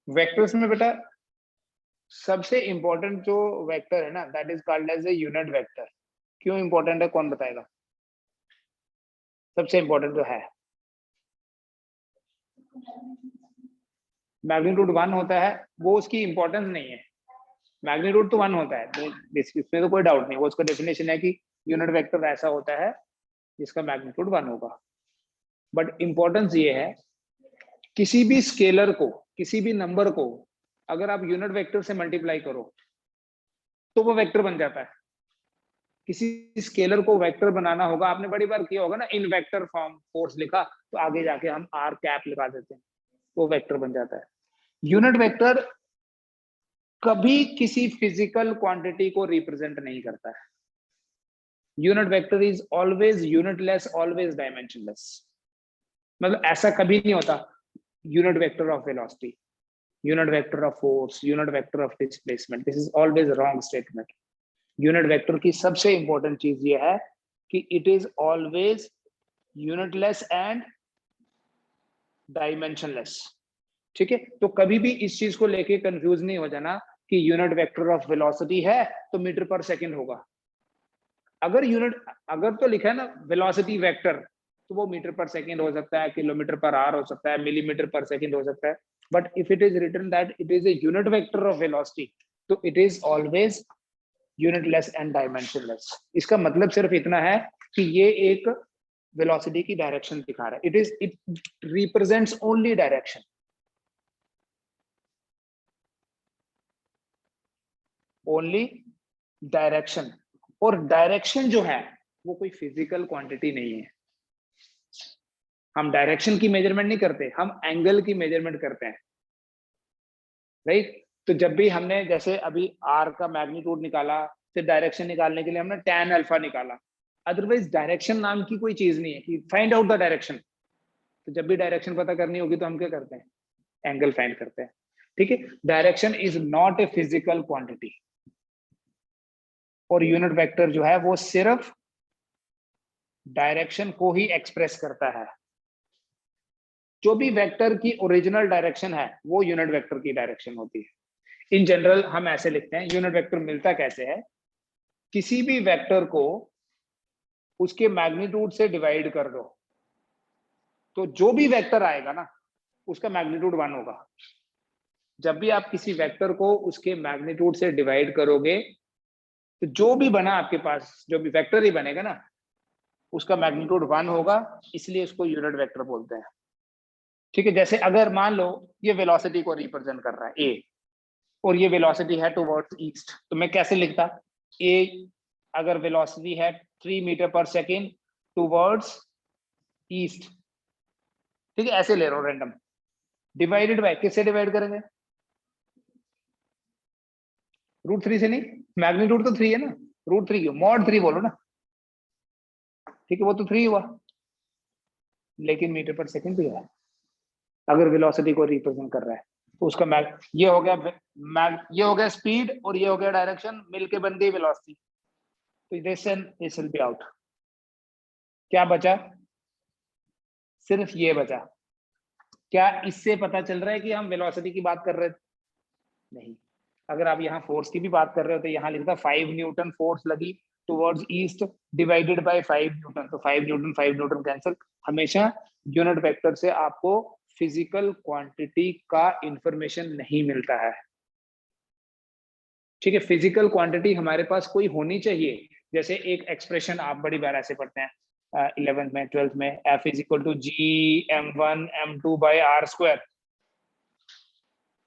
A: वेक्टर्स में बेटा सबसे इंपॉर्टेंट जो वेक्टर है ना that is called as a unit vector. क्यों इंपॉर्टेंट है, कौन बताएगा? सबसे इंपॉर्टेंट जो है मैग्नीट्यूड 1 होता है, वो उसकी इंपॉर्टेंस नहीं है, मैग्नीट्यूड तो 1 होता है, तो इसमें तो कोई डाउट नहीं, वो उसका डेफिनेशन है कि यूनिट वेक्टर ऐसा होता है जिसका मैग्नीट्यूड 1 होगा। बट इंपॉर्टेंस ये है किसी भी स्केलर को, किसी भी नंबर को अगर आप यूनिट वेक्टर से मल्टीप्लाई करो तो वो वेक्टर बन जाता है। किसी स्केलर को वेक्टर बनाना होगा, आपने बड़ी बार किया होगा ना, इन वेक्टर फॉर्म फोर्स लिखा तो आगे जाके हम आर कैप लगा देते हैं, वो वेक्टर बन जाता है। यूनिट वेक्टर कभी किसी फिजिकल क्वांटिटी को रिप्रेजेंट नहीं करता है। Unit vector is always unitless, always dimensionless, मतलब ऐसा कभी नहीं होता unit vector of velocity, unit vector of force, unit vector of displacement, this is always a wrong statement। unit vector की सबसे important चीज ये है कि it is always unitless and dimensionless। ठीक है, तो कभी भी इस चीज को लेके कंफ्यूज नहीं हो जाना कि यूनिट वेक्टर ऑफ वेलोसिटी है तो मीटर पर सेकंड होगा। अगर तो लिखा है ना वेलोसिटी वेक्टर तो वो मीटर पर सेकंड हो सकता है, किलोमीटर पर आवर हो सकता है, मिलीमीटर पर सेकंड हो सकता है, but if it is written that it is a unit vector of velocity तो it is always unitless and dimensionless। इसका मतलब सिर्फ इतना है कि ये एक वेलोसिटी की डायरेक्शन दिखा रहा है, it represents only direction, only direction। और डायरेक्शन जो है वो कोई फिजिकल क्वांटिटी नहीं है। हम डायरेक्शन की मेजरमेंट नहीं करते, हम एंगल की मेजरमेंट करते हैं, राइट। तो जब भी हमने जैसे अभी आर का मैग्नीट्यूड निकाला, फिर डायरेक्शन निकालने के लिए हमने tan अल्फा निकाला, अदरवाइज डायरेक्शन नाम की कोई चीज नहीं है कि फाइंड आउट द डायरेक्शन, तो जब भी डायरेक्शन पता करनी होगी तो हम क्या करते हैं, एंगल फाइंड करते हैं। ठीक है, direction is not a physical quantity, और यूनिट वेक्टर जो है वो सिर्फ डायरेक्शन को ही एक्सप्रेस करता है। जो भी वेक्टर की ओरिजिनल डायरेक्शन है वो यूनिट वेक्टर की डायरेक्शन होती है। इन जनरल हम ऐसे लिखते हैं, यूनिट वेक्टर मिलता कैसे है, किसी भी वेक्टर को उसके मैग्नीट्यूड से डिवाइड कर दो, तो जो भी वेक्टर आएगा ना उसका मैग्नीट्यूड 1 होगा। जब भी आप किसी वेक्टर को उसके मैग्नीट्यूड से डिवाइड करोगे तो जो भी बना आपके पास, जो भी वेक्टर ही बनेगा ना, उसका मैग्नीट्यूड 1 होगा, इसलिए उसको यूनिट वेक्टर बोलते हैं। ठीक है, जैसे अगर मान लो ये वेलोसिटी को रिप्रेजेंट कर रहा है ए, और ये वेलोसिटी है टुवर्ड्स ईस्ट, तो मैं कैसे लिखता, ए अगर वेलोसिटी है 3 मीटर पर सेकेंड टुवर्ड्स ईस्ट, ठीक है, ऐसे ले रहा हूं रैंडम, डिवाइडेड बाय, किससे डिवाइड करेंगे, √3 से नहीं, मैग्नीट्यूड तो 3 है ना, √3 क्यों, मॉड 3 बोलो ना, ठीक है, वो तो 3 हुआ, लेकिन मीटर पर सेकेंड भी है, अगर वेलोसिटी को रिप्रेजेंट कर रहा है तो उसका ये हो गया स्पीड, और ये हो गया डायरेक्शन, मिलके बन गई वेलोसिटी, तो दिस विल बी आउट। क्या बचा, सिर्फ ये बचा। क्या इससे पता चल रहा है कि हम वेलोसिटी की बात कर रहे थे, नहीं। अगर आप यहाँ फोर्स की भी बात कर रहे हो तो यहाँ लिखता 5 न्यूटन फोर्स लगी towards east divided by 5 Newton, तो 5 न्यूटन कैंसिल। हमेशा यूनिट वेक्टर से आपको फिजिकल क्वांटिटी का इंफॉर्मेशन नहीं मिलता है। ठीक है, फिजिकल क्वांटिटी हमारे पास कोई होनी चाहिए। जैसे एक एक्सप्रेशन आप बड़ी बार ऐसे पढ़ते हैं 11th में 12th में, F is equal to G m1m2/r²।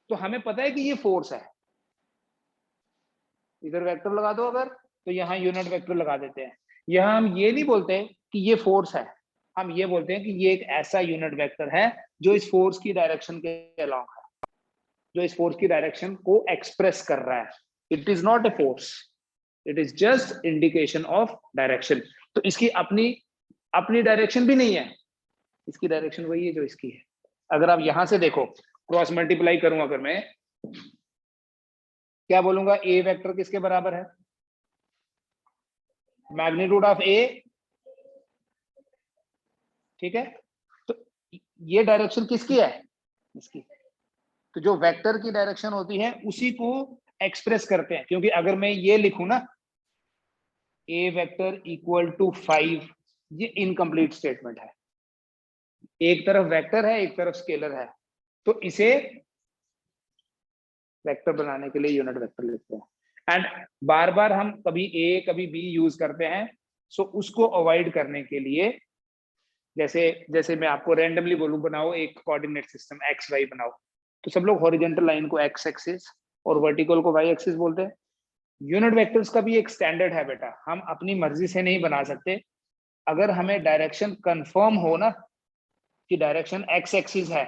A: तो हमें पता है कि ये फोर्स है, इधर वेक्टर लगा दो अगर, तो यहाँ यूनिट वेक्टर लगा देते हैं। यहाँ हम ये नहीं बोलते कि ये फोर्स है, हम ये बोलते हैं कि ये एक ऐसा यूनिट वेक्टर है जो इस फोर्स की डायरेक्शन के अलॉन्ग है, जो इस फोर्स की डायरेक्शन को एक्सप्रेस कर रहा है। It is not a force, it is just indication of direction. तो इसकी अपनी अपनी डायरेक्शन भी नहीं है, इसकी डायरेक्शन वही है जो इसकी है। अगर आप यहां से देखो, क्रॉस मल्टीप्लाई करूं अगर मैं, क्या बोलूंगा, ए वेक्टर किसके बराबर है, मैग्नीट्यूड ऑफ ए, ठीक है, तो ये डायरेक्शन किसकी है, इसकी। तो जो वेक्टर की डायरेक्शन होती है उसी को एक्सप्रेस करते हैं, क्योंकि अगर मैं ये लिखूं ना, ए वेक्टर इक्वल टू 5, ये इनकम्प्लीट स्टेटमेंट है। एक तरफ वेक्टर है, एक तरफ स्केलर है, तो इसे वेक्टर बनाने के लिए यूनिट वेक्टर लिखते हैं। एंड बार बार हम कभी ए कभी बी यूज करते हैं, सो उसको अवॉइड करने के लिए, जैसे जैसे मैं आपको रैंडमली बोलूं बनाओ एक कोऑर्डिनेट सिस्टम एक्स वाई बनाओ, तो सब लोग हॉरिजॉन्टल लाइन को एक्स एक्सिस और वर्टिकल को वाई एक्सिस बोलते हैं। यूनिट वेक्टर्स का भी एक स्टैंडर्ड है बेटा, हम अपनी मर्जी से नहीं बना सकते। अगर हमें डायरेक्शन कंफर्म हो ना कि डायरेक्शन एक्स एक्सिस है,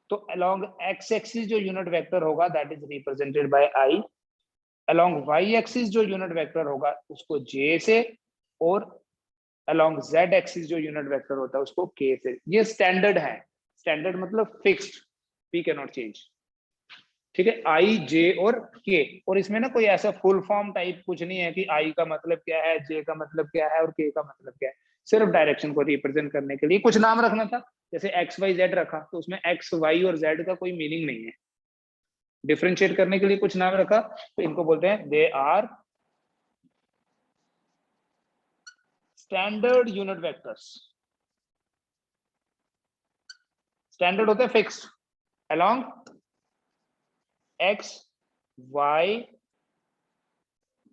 A: तो अलोंग एक्स एक्सिस जो यूनिट वेक्टर होगा that is represented by I, along Y axis जो यूनिट वेक्टर होगा उसको जे से, और अलोंग जेड एक्सिस जो यूनिट वेक्टर होता है उसको के से। ये स्टैंडर्ड है, स्टैंडर्ड मतलब fixed, we can not change. ठीक है, आई जे और के, और इसमें ना कोई ऐसा फुल फॉर्म टाइप कुछ नहीं है कि आई का मतलब क्या है, जे का मतलब क्या है और के का मतलब क्या है। सिर्फ डायरेक्शन को रिप्रेजेंट करने के लिए कुछ नाम रखना था, जैसे एक्स वाई जेड रखा, तो उसमें एक्स वाई और जेड का कोई मीनिंग नहीं है। डिफरेंशिएट करने के लिए कुछ नाम रखा, तो इनको बोलते हैं they are standard unit vectors. Standard होते हैं fixed along X Y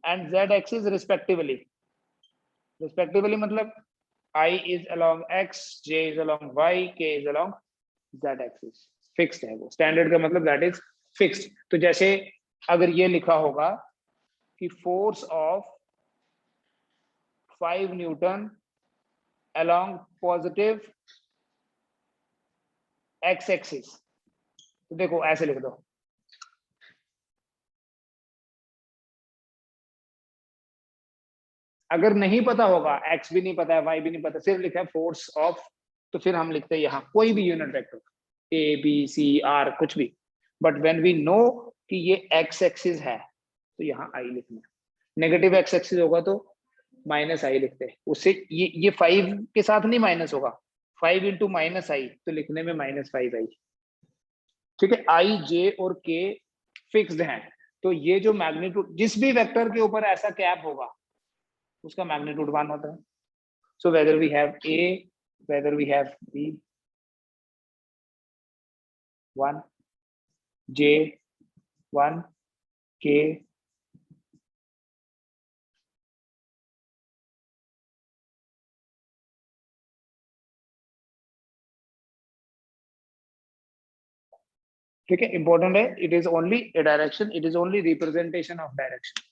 A: and Z axis respectively. Respectively मतलब I is along x, J is along y, K is along z axis। Fixed है वो, स्टैंडर्ड का मतलब दैट इज फिक्स्ड। तो जैसे अगर ये लिखा होगा कि force of 5 Newton along positive x axis, तो देखो ऐसे लिख दो, अगर नहीं पता होगा, x भी नहीं पता है, y भी नहीं पता, सिर्फ लिखा है फोर्स ऑफ तो फिर हम लिखते हैं यहाँ कोई भी unit vector A B C R कुछ भी, बट व्हेन वी नो कि ये एक्स एक्सिस है तो यहाँ आई लिखना है, नेगेटिव एक्स एक्सिस होगा तो माइनस आई लिखते हैं, उससे ये 5 के साथ नहीं माइनस होगा, 5 इंटू माइनस आई तो लिखने में -5 आई। ठीक है, आई जे और के फिक्स्ड हैं, तो ये जो मैग्नीट्यूड जिस भी वेक्टर के ऊपर ऐसा कैप होगा उसका मैग्नीट्यूड 1 होता है। So whether we have A, whether we have B, 1 J 1 K ठीक है, इंपॉर्टेंट है, it is only a direction, it is only representation of direction.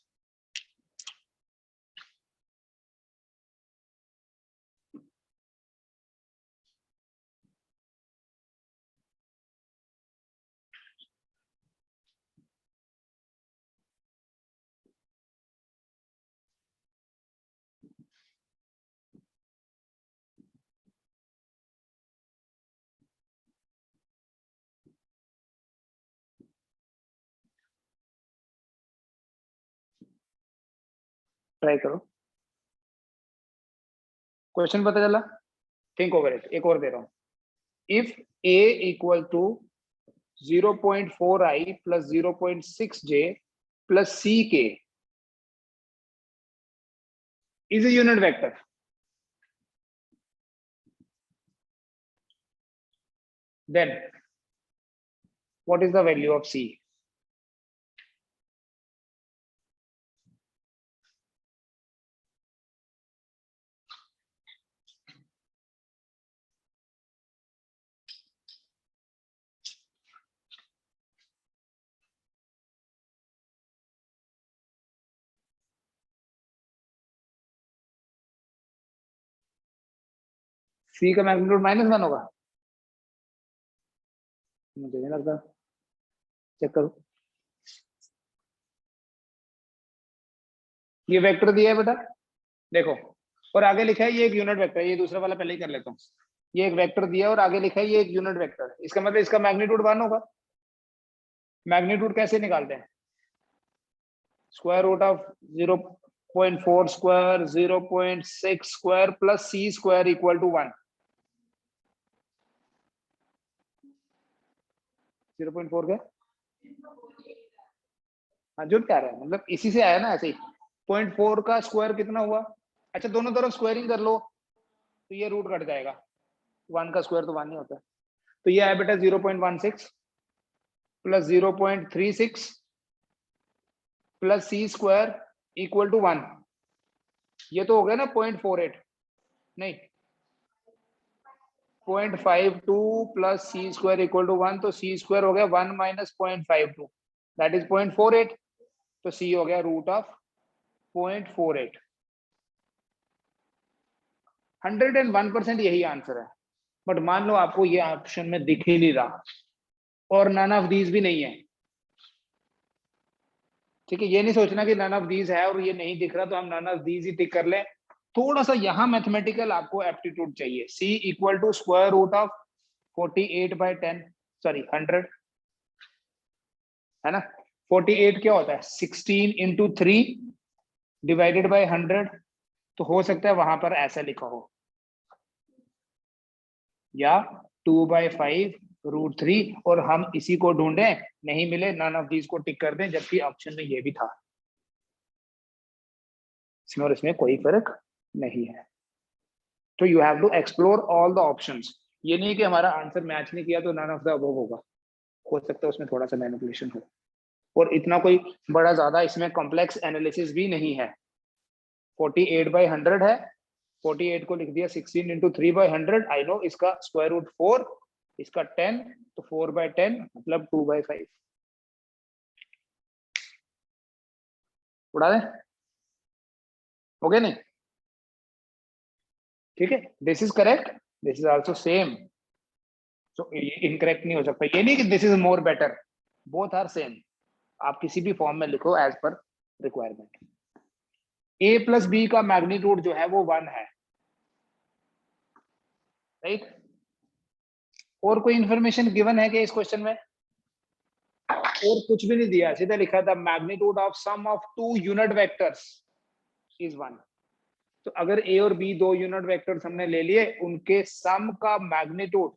A: Try करो, क्वेश्चन पता चला, थिंक ओवर इट। एक और दे रहा हूं, if a equal to 0.4i plus 0.6j plus ck is a unit vector, then what is the value of c? c का magnitude -1 होगा, मुझे नहीं लगता, चेक करो। ये वेक्टर दिया है बेटा, देखो, और आगे लिखा है ये एक यूनिट वेक्टर, ये दूसरा वाला पहले ही कर लेता हूँ। ये एक वेक्टर दिया है और आगे लिखा है ये एक यूनिट वेक्टर, इसका मतलब इसका मैग्नीट्यूड 1 होगा। मैग्नीट्यूड कैसे निकालते हैं? Square root of 0.4 square 0.6 square plus c square equal to 1। 0.4 क्या? हाँ, जुड़ क्या रहा है, मतलब इसी से आया ना ऐसे ही। 0.4 का स्क्वायर कितना हुआ? अच्छा, दोनों तरफ स्क्वायरिंग कर लो तो ये रूट कट जाएगा, 1 का स्क्वायर तो 1 ही होता है। तो ये आया बेटा 0.16 plus 0.36 plus C square equal to 1। ये तो हो गया ना 0.48, नहीं 0.52 plus C square equal to 1, तो सी स्क्वायर हो गया 1 माइनस 0.52 दैट इज 0.48, तो सी हो गया रूट ऑफ 0.48। 101% यही आंसर है, बट मान लो आपको ये ऑप्शन में दिख ही नहीं रहा और नन ऑफ दीज भी नहीं है। ठीक है, ये नहीं सोचना कि नन ऑफ दीज है और ये नहीं दिख रहा तो हम नन ऑफ दीज ही टिक कर लें। थोड़ा सा यहाँ मैथमेटिकल आपको एप्टीट्यूड चाहिए। c equal to square root of 48/10, sorry 100, है ना। 48 क्या होता है? 16 इंटू 3 डिवाइडेड बाई 100, तो हो सकता है वहां पर ऐसा लिखा हो, या 2/5 रूट 3, और हम इसी को ढूंढें, नहीं मिले नन ऑफ दीज को टिक कर दें, जबकि ऑप्शन में ये भी था। इसमें और इसमें कोई फर्क नहीं है। तो you have to explore all the options. ये नहीं कि हमारा आंसर मैच नहीं किया तो नन ऑफ द अबव होगा, हो सकता है उसमें थोड़ा सा मैनिपुलेशन हो, और इतना कोई बड़ा ज्यादा इसमें कॉम्प्लेक्स एनालिसिस भी नहीं है। 48/100 है, 48 को लिख दिया 16 इंटू 3/100, आई नो इसका स्क्वायर रूट 4, इसका 10, तो 4/10 मतलब 2/5। उड़ा दें, हो गया नहीं? ठीक है, this is correct, this is also same, तो ये इनकरेक्ट नहीं हो सकता। ये नहीं कि this is more better, both are same. आप किसी भी फॉर्म में लिखो as per requirement. a plus B का मैग्नीट्यूड जो है वो 1 है, राइट। और कोई इंफॉर्मेशन गिवन है क्या इस क्वेश्चन में? और कुछ भी नहीं दिया, सीधा लिखा था magnitude of sum of two unit vectors is 1। तो अगर ए और बी दो यूनिट वेक्टर्स हमने ले लिए, उनके सम का मैग्नीट्यूड,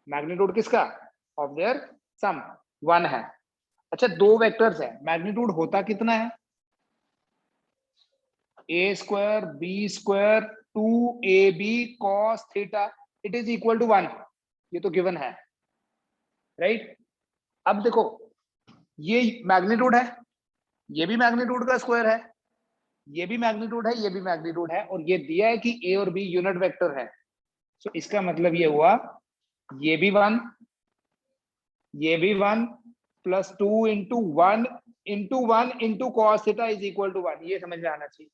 A: मैग्नीट्यूड किसका? ऑफ देयर सम 1 है। अच्छा, दो वेक्टर्स है, मैग्नीट्यूड होता कितना है? A square B square 2ab cos theta it is equal to 1, ये तो गिवन है, राइट? अब देखो, ये मैग्नीट्यूड है, ये भी मैग्नीट्यूड का स्क्वायर है, ये भी मैग्नीट्यूड है, ये भी मैग्नीट्यूड है, और ये दिया है कि ए और बी यूनिट वेक्टर है। तो इसका मतलब ये हुआ ये भी 1, ये भी 1 plus 2 into 1 into 1 into cos theta is equal to 1। ये समझ में आना चाहिए।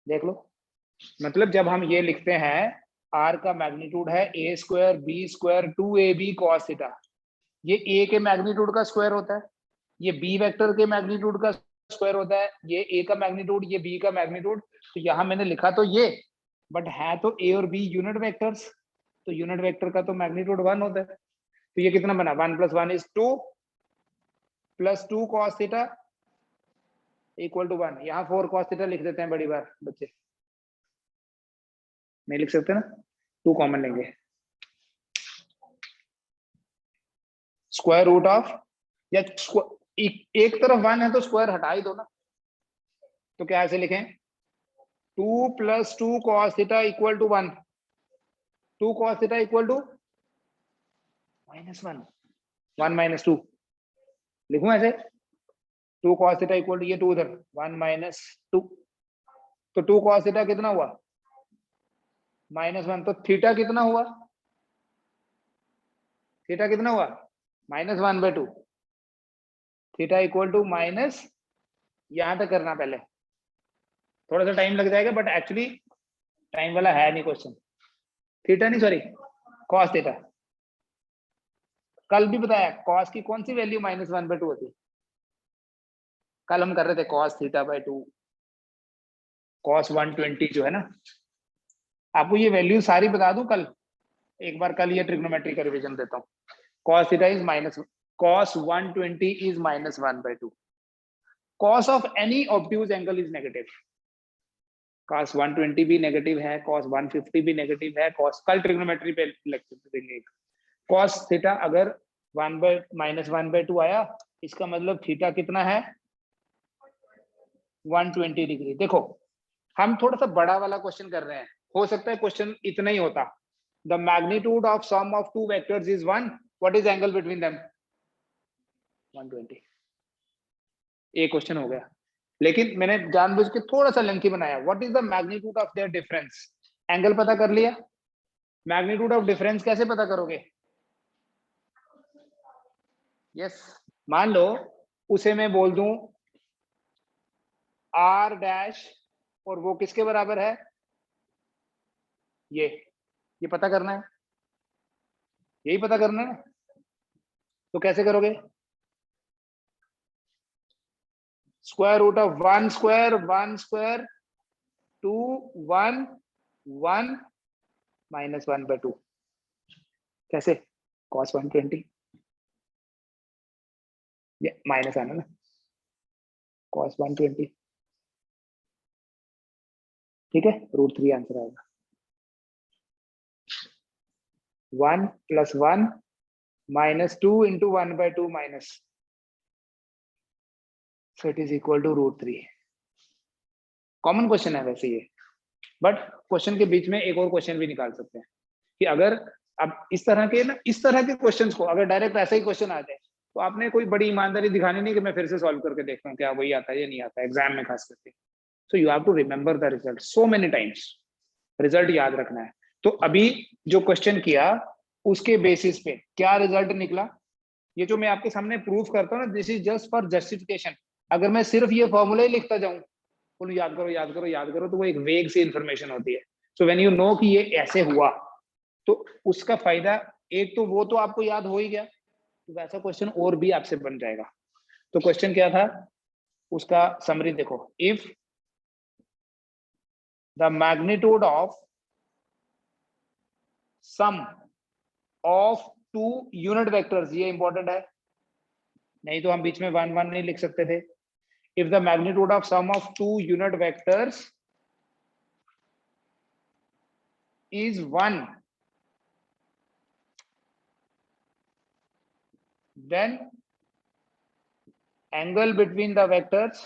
A: देख लो, मतलब जब हम ये लिखते हैं आर का मैग्नीट्यूड है A square B square 2ab cos theta, ये ए के मैग्नीट्यूड का स्क्वायर होता है, ये बी वेक्टर के मैग्नीट्यूड का स्क्वायर होता है, ये ए का मैग्नीट्यूड, ये बी का मैग्नीट्यूड। तो यहां मैंने लिखा तो ये, बट है तो ए और बी यूनिट वेक्टर्स, तो यूनिट वेक्टर का तो मैग्नीट्यूड 1 होता है। तो ये कितना बना? 1 + 1 = 2 plus 2 cos theta equal to 1। यहाँ 4 cos थीटा लिख देते हैं बड़ी बार बच्चे, नहीं लिख सकते ना, 2 कॉमन लेंगे। स्क्वायर रूट ऑफ, या एक तरफ 1 है तो स्क्वायर हटा ही दो ना, तो क्या ऐसे लिखें 2 + 2 cos theta equal to 1, 2 cos theta equal to -1, 1 - 2 लिखूं ऐसे, 2 cos थीटा इक्वल टू, ये 2 उधर, 1 - 2, तो 2 cos थीटा कितना हुआ? -1। तो थीटा कितना हुआ? थीटा कितना हुआ? -1/2। थीटा इक्वल टू माइनस, यहां तक करना पहले, थोड़ा सा टाइम लग जाएगा, बट एक्चुअली टाइम वाला है नहीं क्वेश्चन। थीटा नहीं, सॉरी, कॉस थीटा। कल भी बताया कॉस की कौन सी वैल्यू -1/2 होती है? कल हम कर रहे थे cos θ/2, cos 120 जो है ना, आपको ये वैल्यू सारी बता दूं कल, एक बार कल ये ट्रिग्नोमेट्री का रिवीजन देता हूँ। cos θ is cos 120 is -1/2। cos of any obtuse angle is negative. cos 120 भी नेगेटिव है, cos 150 भी नेगेटिव है, cos, कल ट्रिग्नोमेट्री पे लेक्चर देंगे। cos थीटा अगर -1/2 आया, इसका मतलब थीटा कितना है? 120 डिग्री। देखो, हम थोड़ा सा बड़ा वाला क्वेश्चन कर रहे हैं, हो सकता है क्वेश्चन इतना ही होता, the magnitude of sum of two vectors is 1, what is angle between them? 120। एक क्वेश्चन हो गया, लेकिन मैंने जानबूझ के थोड़ा सा लेंथी बनाया। What is the magnitude of their difference? Angle पता कर लिया, मैग्नीट्यूड ऑफ डिफरेंस कैसे पता करोगे? यस, मान लो उसे मैं बोल दूं r डैश, और वो किसके बराबर है? ये पता करना है, यही पता करना है ना, तो कैसे करोगे? Square root of 1 square 2 1 1 -1/2। कैसे? cos 120, ये माइनस आना ना, cos 120, ठीक है, √3 आंसर आएगा। 1 + 1 -2 × 1/2 minus, so it is equal to √3। Common question है वैसे ये, बट क्वेश्चन के बीच में एक और क्वेश्चन भी निकाल सकते हैं कि अगर अब इस तरह के ना, इस तरह के क्वेश्चंस को अगर डायरेक्ट ऐसा ही क्वेश्चन आ जाए, तो आपने कोई बड़ी ईमानदारी दिखानी नहीं कि मैं फिर से सॉल्व करके देखता हूँ क्या वही आता है या नहीं आता है, एग्जाम में खास करके। So you have to remember the result so many times, result याद रखना है। तो अभी जो क्वेश्चन किया उसके बेसिस पे क्या रिजल्ट निकला, ये जो मैं आपके सामने प्रूफ करता हूँ ना, this is just for justification. अगर मैं सिर्फ ये फॉर्मूला ही लिखता जाऊं, बोलो याद करो याद करो याद करो, तो वो एक वेग सी इंफॉर्मेशन होती है। सो व्हेन यू नो कि ये ऐसे हुआ, तो उसका फायदा, एक तो वो तो आपको याद हो ही गया, तो वैसा क्वेश्चन और भी आपसे बन जाएगा। तो क्वेश्चन क्या था, उसका समरी देखो, if the magnitude of sum of two unit vectors, ये इंपॉर्टेंट है, नहीं तो हम बीच में 1 1 नहीं लिख सकते थे। If the magnitude of sum of two unit vectors is 1, then angle between the vectors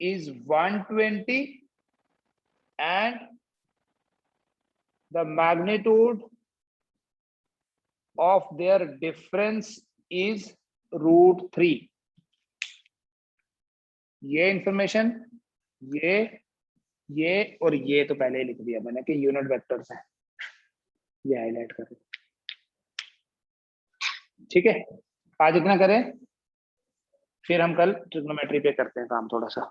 A: is 120 and the magnitude of their difference is √3। ये इंफॉर्मेशन, ये और ये तो पहले ही लिख दिया मैंने कि यूनिट वेक्टर्स हैं, ये हाईलाइट करें। ठीक है, आज इतना करें, फिर हम कल ट्रिग्नोमेट्री पे करते हैं काम थोड़ा सा।